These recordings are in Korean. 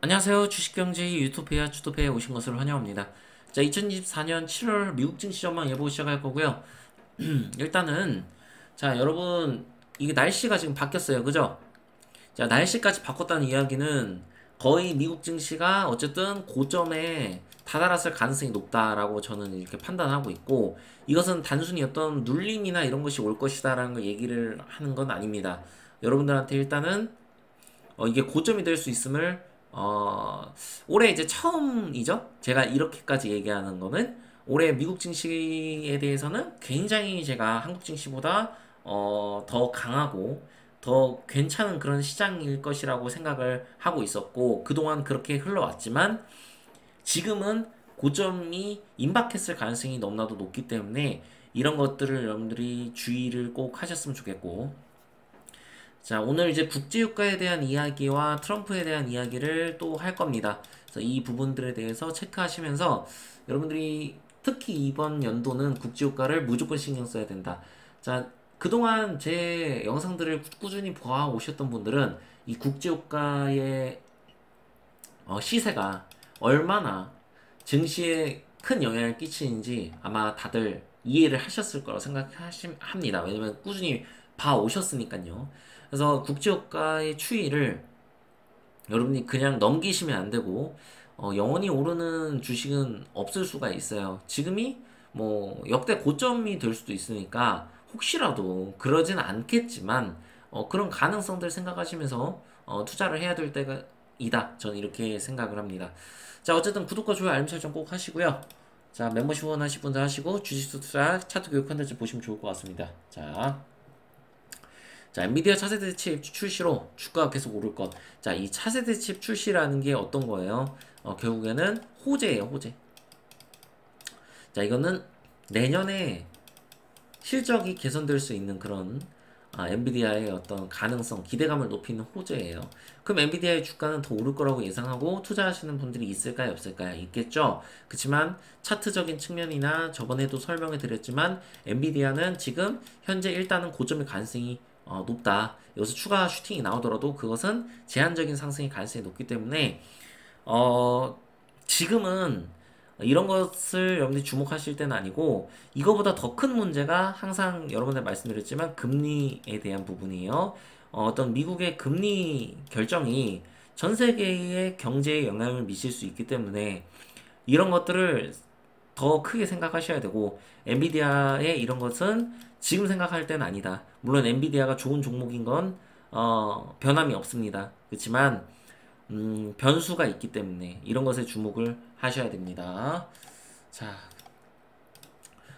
안녕하세요. 주식경제 유토피아 주토피아에 오신 것을 환영합니다. 자, 2024년 7월 미국 증시 전망 예보 시작할 거고요. 일단은 자, 여러분 이게 날씨가 지금 바뀌었어요. 그죠? 자, 날씨까지 바꿨다는 이야기는 거의 미국 증시가 어쨌든 고점에 다다랐을 가능성이 높다라고 저는 이렇게 판단하고 있고, 이것은 단순히 어떤 눌림이나 이런 것이 올 것이다라는 걸 얘기를 하는 건 아닙니다. 여러분들한테 일단은 이게 고점이 될 수 있음을 올해 이제 처음이죠. 제가 이렇게까지 얘기하는 거는 올해 미국 증시에 대해서는 굉장히 제가 한국 증시보다 더 강하고 더 괜찮은 그런 시장일 것이라고 생각을 하고 있었고, 그동안 그렇게 흘러왔지만 지금은 고점이 임박했을 가능성이 너무나도 높기 때문에 이런 것들을 여러분들이 주의를 꼭 하셨으면 좋겠고, 자, 오늘 이제 국제유가에 대한 이야기와 트럼프에 대한 이야기를 또 할 겁니다. 그래서 이 부분들에 대해서 체크하시면서 여러분들이 특히 이번 연도는 국제유가를 무조건 신경 써야 된다. 자, 그동안 제 영상들을 꾸준히 보아오셨던 분들은 이 국제유가의 시세가 얼마나 증시에 큰 영향을 끼치는지 아마 다들 이해를 하셨을 거라고 생각합니다. 왜냐면 꾸준히 봐오셨으니까요. 그래서 국제유가의 추이를 여러분이 그냥 넘기시면 안 되고, 영원히 오르는 주식은 없을 수가 있어요. 지금이 뭐 역대 고점이 될 수도 있으니까 혹시라도 그러진 않겠지만, 그런 가능성들 생각하시면서 투자를 해야 될 때가 이다. 저는 이렇게 생각을 합니다. 자, 어쨌든 구독과 좋아요, 알림 설정 꼭 하시고요. 자, 멤버십 후원하실 분들 하시고 주식 투자 차트 교육 컨텐츠 보시면 좋을 것 같습니다. 자, 엔비디아 차세대 칩 출시로 주가가 계속 오를 것. 자, 이 차세대 칩 출시라는 게 어떤 거예요? 결국에는 호재예요, 호재. 자, 이거는 내년에 실적이 개선될 수 있는 그런 엔비디아의 어떤 가능성, 기대감을 높이는 호재예요. 그럼 엔비디아의 주가는 더 오를 거라고 예상하고 투자하시는 분들이 있을까요, 없을까요? 있겠죠. 그렇지만 차트적인 측면이나 저번에도 설명해 드렸지만 엔비디아는 지금 현재 일단은 고점의 가능성이 높다. 여기서 추가 슈팅이 나오더라도 그것은 제한적인 상승의 가능성이 높기 때문에 어, 지금은 이런 것을 여러분들이 주목하실 때는 아니고, 이거보다 더 큰 문제가 항상 여러분들 말씀드렸지만 금리에 대한 부분이에요. 어떤 미국의 금리 결정이 전 세계의 경제에 영향을 미칠 수 있기 때문에 이런 것들을 더 크게 생각하셔야 되고, 엔비디아의 이런 것은 지금 생각할 때는 아니다. 물론 엔비디아가 좋은 종목인 건 변함이 없습니다. 그렇지만 변수가 있기 때문에 이런 것에 주목을 하셔야 됩니다. 자,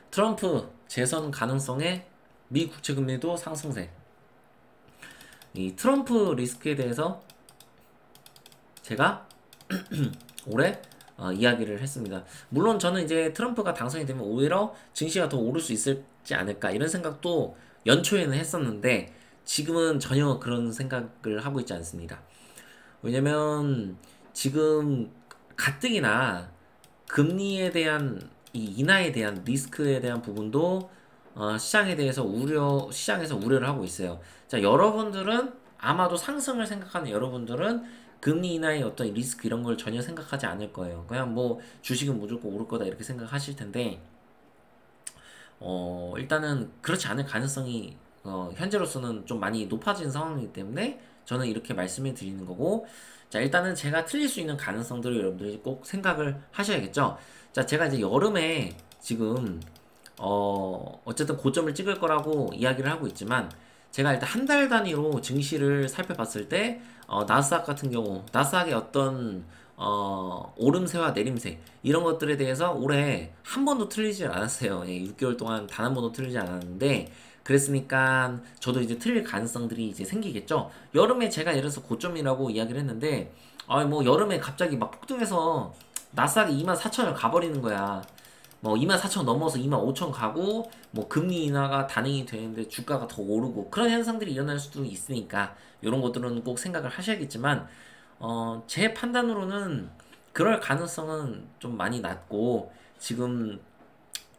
트럼프 재선 가능성에 미 국채 금리도 상승세. 이 트럼프 리스크에 대해서 제가 올해 이야기를 했습니다. 물론 저는 이제 트럼프가 당선이 되면 오히려 증시가 더 오를 수 있을지 않을까 이런 생각도 연초에는 했었는데 지금은 전혀 그런 생각을 하고 있지 않습니다. 왜냐면 지금 가뜩이나 금리에 대한 이 인하에 대한 리스크에 대한 부분도 시장에서 우려를 하고 있어요. 자, 여러분들은 아마도 상승을 생각하는 여러분들은 금리 인하의 어떤 리스크 이런 걸 전혀 생각하지 않을 거예요. 그냥 뭐 주식은 무조건 오를 거다 이렇게 생각하실 텐데, 일단은 그렇지 않을 가능성이 현재로서는 좀 많이 높아진 상황이기 때문에 저는 이렇게 말씀을 드리는 거고, 자, 일단은 제가 틀릴 수 있는 가능성들을 여러분들이 꼭 생각을 하셔야겠죠. 자, 제가 이제 여름에 지금 어쨌든 고점을 찍을 거라고 이야기를 하고 있지만, 제가 일단 한 달 단위로 증시를 살펴봤을 때 나스닥 같은 경우 나스닥의 어떤 오름세와 내림세 이런 것들에 대해서 올해 한 번도 틀리지 않았어요. 예, 6개월 동안 단 한 번도 틀리지 않았는데, 그랬으니까 저도 이제 틀릴 가능성들이 이제 생기겠죠. 여름에 제가 예를 들어서 고점이라고 이야기를 했는데, 뭐 여름에 갑자기 막 폭등해서 나스닥이 24,000을 가버리는 거야. 뭐 24,000 넘어서 25,000 가고, 뭐 금리 인하가 단행이 되는데 주가가 더 오르고 그런 현상들이 일어날 수도 있으니까 이런 것들은 꼭 생각을 하셔야겠지만, 제 판단으로는 그럴 가능성은 좀 많이 낮고, 지금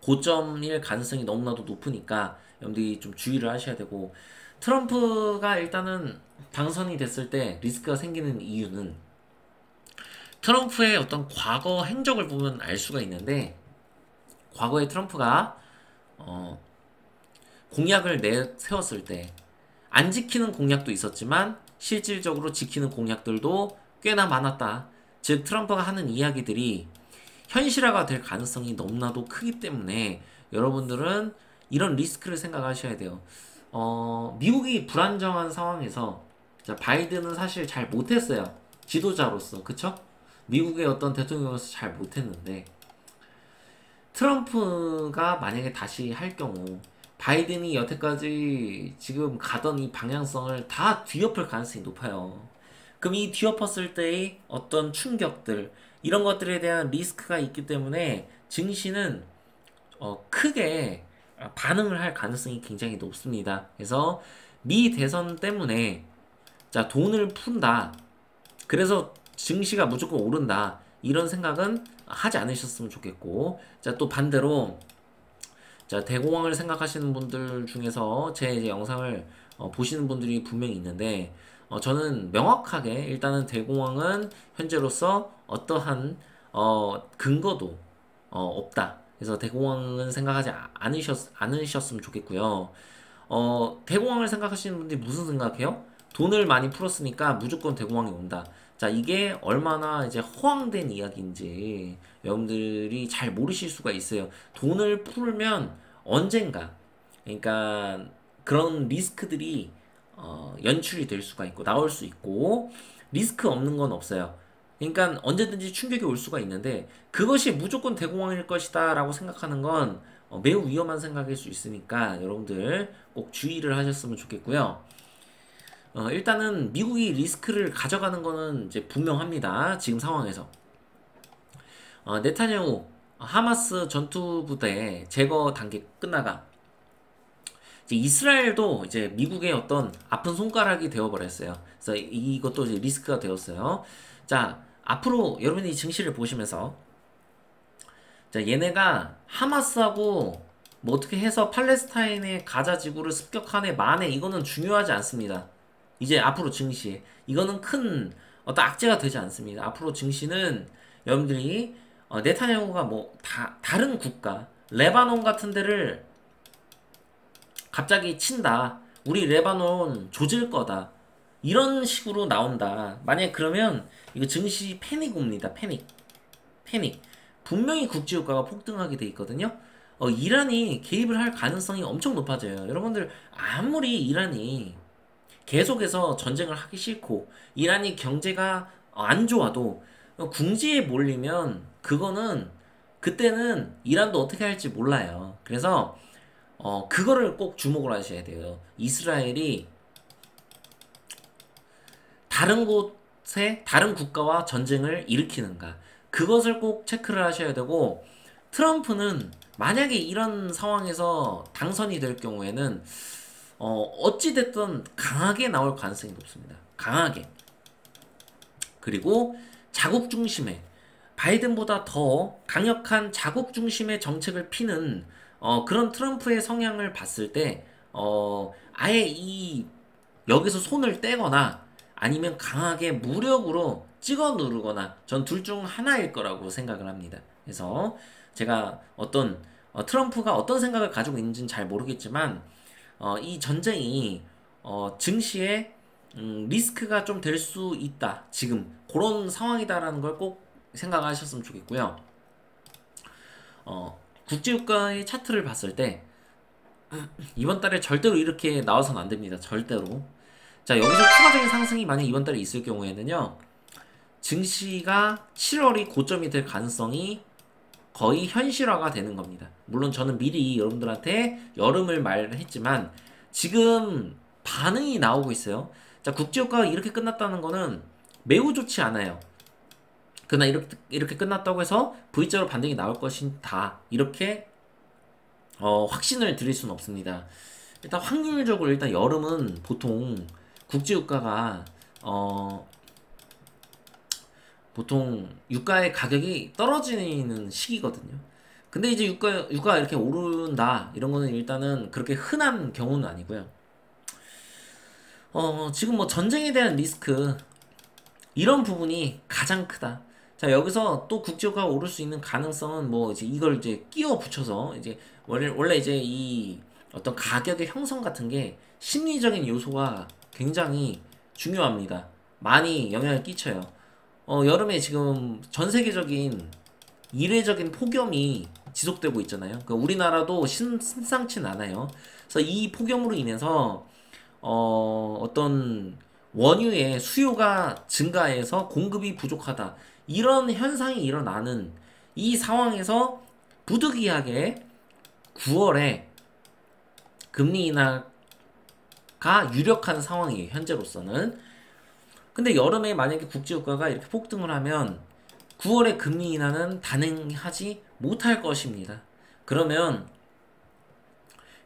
고점일 가능성이 너무나도 높으니까 여러분들이 좀 주의를 하셔야 되고, 트럼프가 일단은 당선이 됐을 때 리스크가 생기는 이유는 트럼프의 어떤 과거 행적을 보면 알 수가 있는데, 과거에 트럼프가 어, 공약을 내세웠을 때 안 지키는 공약도 있었지만 실질적으로 지키는 공약들도 꽤나 많았다. 즉 트럼프가 하는 이야기들이 현실화가 될 가능성이 너무나도 크기 때문에 여러분들은 이런 리스크를 생각하셔야 돼요. 미국이 불안정한 상황에서 자, 바이든은 사실 잘 못했어요. 지도자로서, 그쵸? 미국의 어떤 대통령으로서 잘 못했는데 트럼프가 만약에 다시 할 경우 바이든이 여태까지 지금 가던 이 방향성을 다 뒤엎을 가능성이 높아요. 그럼 이 뒤엎었을 때의 어떤 충격들, 이런 것들에 대한 리스크가 있기 때문에 증시는 크게 반응을 할 가능성이 굉장히 높습니다. 그래서 미 대선 때문에 자, 돈을 푼다. 그래서 증시가 무조건 오른다. 이런 생각은 하지 않으셨으면 좋겠고, 자, 또 반대로 자, 대공황을 생각하시는 분들 중에서 제 이제 영상을 보시는 분들이 분명히 있는데, 저는 명확하게 일단은 대공황은 현재로서 어떠한 근거도 없다. 그래서 대공황은 생각하지 않으셨으면 좋겠고요. 대공황을 생각하시는 분들이 무슨 생각해요? 돈을 많이 풀었으니까 무조건 대공황이 온다. 자, 이게 얼마나 이제 허황된 이야기인지 여러분들이 잘 모르실 수가 있어요. 돈을 풀면 언젠가, 그러니까 그런 리스크들이 연출이 될 수가 있고 나올 수 있고, 리스크 없는 건 없어요. 그러니까 언제든지 충격이 올 수가 있는데 그것이 무조건 대공황일 것이다 라고 생각하는 건 매우 위험한 생각일 수 있으니까 여러분들 꼭 주의를 하셨으면 좋겠고요. 일단은 미국이 리스크를 가져가는 거는 이제 분명합니다. 지금 상황에서. 네타냐후 하마스 전투부대 제거 단계 끝나가 이제 이스라엘도 이제 미국의 어떤 아픈 손가락이 되어버렸어요. 그래서 이것도 이제 리스크가 되었어요. 자, 앞으로 여러분이 증시를 보시면서 자, 얘네가 하마스하고 뭐 어떻게 해서 팔레스타인의 가자 지구를 습격하네 마네 이거는 중요하지 않습니다. 이제 앞으로 증시 이거는 큰 어떤 악재가 되지 않습니다. 앞으로 증시는 여러분들이 네타냐후가 뭐 다른 국가 레바논 같은 데를 갑자기 친다. 우리 레바논 조질 거다. 이런 식으로 나온다. 만약 그러면 이거 증시 패닉 옵니다. 패닉. 패닉. 분명히 국제유가가 폭등하게 돼 있거든요. 이란이 개입을 할 가능성이 엄청 높아져요. 여러분들 아무리 이란이 계속해서 전쟁을 하기 싫고 이란이 경제가 안 좋아도 궁지에 몰리면 그거는 그때는 이란도 어떻게 할지 몰라요. 그래서 그거를 꼭 주목을 하셔야 돼요. 이스라엘이 다른 곳에 다른 국가와 전쟁을 일으키는가 그것을 꼭 체크를 하셔야 되고, 트럼프는 만약에 이런 상황에서 당선이 될 경우에는 어찌됐든 강하게 나올 가능성이 높습니다. 강하게. 그리고 자국 중심의 바이든보다 더 강력한 자국 중심의 정책을 피는 그런 트럼프의 성향을 봤을 때 아예 이 여기서 손을 떼거나 아니면 강하게 무력으로 찍어 누르거나 전 둘 중 하나일 거라고 생각을 합니다. 그래서 제가 어떤 트럼프가 어떤 생각을 가지고 있는지는 잘 모르겠지만 이 전쟁이 증시에 리스크가 좀 될 수 있다. 지금 그런 상황이다라는 걸 꼭 생각하셨으면 좋겠고요. 국제유가의 차트를 봤을 때 이번 달에 절대로 이렇게 나와서는 안 됩니다. 절대로. 자, 여기서 추가적인 상승이 만약 이번 달에 있을 경우에는요, 증시가 7월이 고점이 될 가능성이 거의 현실화가 되는 겁니다. 물론 저는 미리 여러분들한테 여름을 말했지만 지금 반응이 나오고 있어요. 자, 국제유가가 이렇게 끝났다는 거는 매우 좋지 않아요. 그러나 이렇게 끝났다고 해서 V자로 반등이 나올 것이다. 이렇게 확신을 드릴 수는 없습니다. 일단 확률적으로 일단 여름은 보통 국제유가가 보통 유가의 가격이 떨어지는 시기거든요. 근데 이제 유가가 이렇게 오른다 이런 거는 일단은 그렇게 흔한 경우는 아니고요. 지금 뭐 전쟁에 대한 리스크 이런 부분이 가장 크다. 자, 여기서 또 국제유가가 오를 수 있는 가능성은 뭐 이제 이걸 이제 끼워 붙여서 이제 원래 이제 이 어떤 가격의 형성 같은 게 심리적인 요소가 굉장히 중요합니다. 많이 영향을 끼쳐요. 여름에 지금 전 세계적인 이례적인 폭염이 지속되고 있잖아요. 그러니까 우리나라도 심상치는 않아요. 그래서 이 폭염으로 인해서 어떤 원유의 수요가 증가해서 공급이 부족하다. 이런 현상이 일어나는 이 상황에서 부득이하게 9월에 금리 인하가 유력한 상황이에요. 현재로서는. 근데 여름에 만약에 국제유가가 이렇게 폭등을 하면 9월에 금리 인하는 단행하지 못할 것입니다. 그러면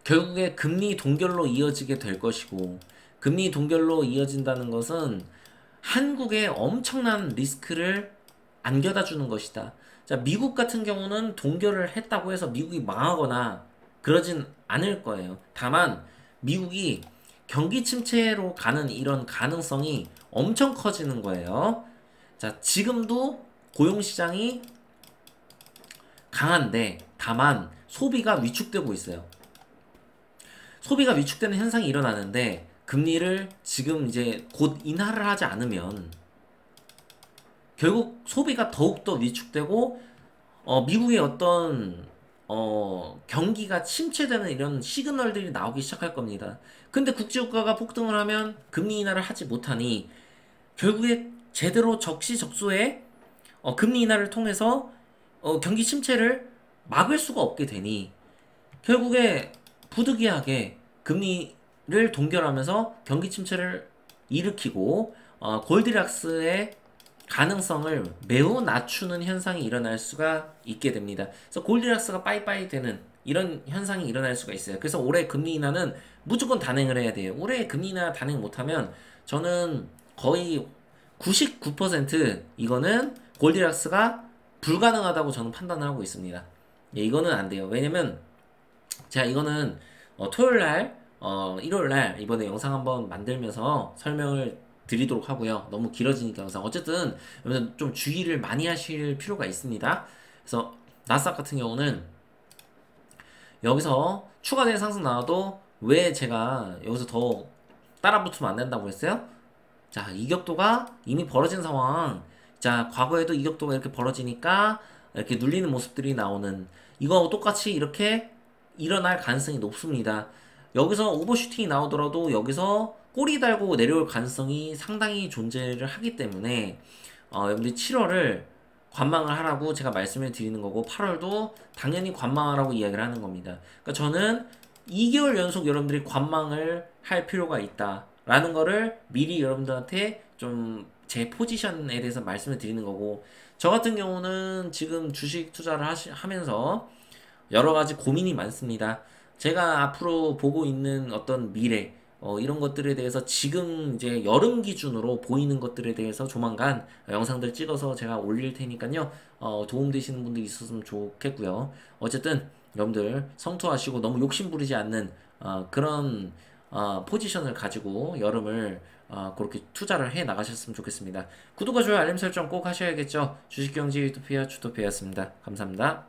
결국에 금리 동결로 이어지게 될 것이고, 금리 동결로 이어진다는 것은 한국에 엄청난 리스크를 안겨다 주는 것이다. 자, 미국 같은 경우는 동결을 했다고 해서 미국이 망하거나 그러진 않을 거예요. 다만 미국이 경기 침체로 가는 이런 가능성이 엄청 커지는 거예요. 자, 지금도 고용시장이 강한데 다만 소비가 위축되고 있어요. 소비가 위축되는 현상이 일어나는데 금리를 지금 이제 곧 인하를 하지 않으면 결국 소비가 더욱더 위축되고 미국의 어떤 경기가 침체되는 이런 시그널들이 나오기 시작할 겁니다. 근데 국제유가가 폭등을 하면 금리 인하를 하지 못하니 결국에 제대로 적시적소에 금리 인하를 통해서 경기 침체를 막을 수가 없게 되니 결국에 부득이하게 금리를 동결하면서 경기 침체를 일으키고 골디락스의 가능성을 매우 낮추는 현상이 일어날 수가 있게 됩니다. 그래서 골디락스가 빠이빠이 되는 이런 현상이 일어날 수가 있어요. 그래서 올해 금리 인하는 무조건 단행을 해야 돼요. 올해 금리 인하 단행 못하면 저는 거의 99% 이거는 골디락스가 불가능하다고 저는 판단을 하고 있습니다. 예, 이거는 안 돼요. 왜냐면 제가 이거는 토요일날 1월날 이번에 영상 한번 만들면서 설명을 드리도록 하고요. 너무 길어지니까 영상. 어쨌든 여러분 좀 주의를 많이 하실 필요가 있습니다. 그래서 나스닥 같은 경우는 여기서 추가된 상승 나와도 왜 제가 여기서 더 따라붙으면 안 된다고 했어요? 자, 이격도가 이미 벌어진 상황. 자, 과거에도 이격도가 이렇게 벌어지니까 이렇게 눌리는 모습들이 나오는, 이거 똑같이 이렇게 일어날 가능성이 높습니다. 여기서 오버슈팅이 나오더라도 여기서 꼬리 달고 내려올 가능성이 상당히 존재를 하기 때문에 여러분들이 7월을 관망을 하라고 제가 말씀을 드리는 거고, 8월도 당연히 관망하라고 이야기를 하는 겁니다. 그러니까 저는 2개월 연속 여러분들이 관망을 할 필요가 있다 라는 거를 미리 여러분들한테 좀 제 포지션에 대해서 말씀을 드리는 거고, 저 같은 경우는 지금 주식 투자를 하면서 여러 가지 고민이 많습니다. 제가 앞으로 보고 있는 어떤 미래, 이런 것들에 대해서 지금 이제 여름 기준으로 보이는 것들에 대해서 조만간 영상들 찍어서 제가 올릴 테니까요. 도움되시는 분들 있었으면 좋겠고요. 어쨌든 여러분들 성투하시고 너무 욕심 부리지 않는 그런 포지션을 가지고 여름을 그렇게 투자를 해 나가셨으면 좋겠습니다. 구독과 좋아요 알림 설정 꼭 하셔야겠죠. 주식경제 유토피아 주토피아였습니다. 감사합니다.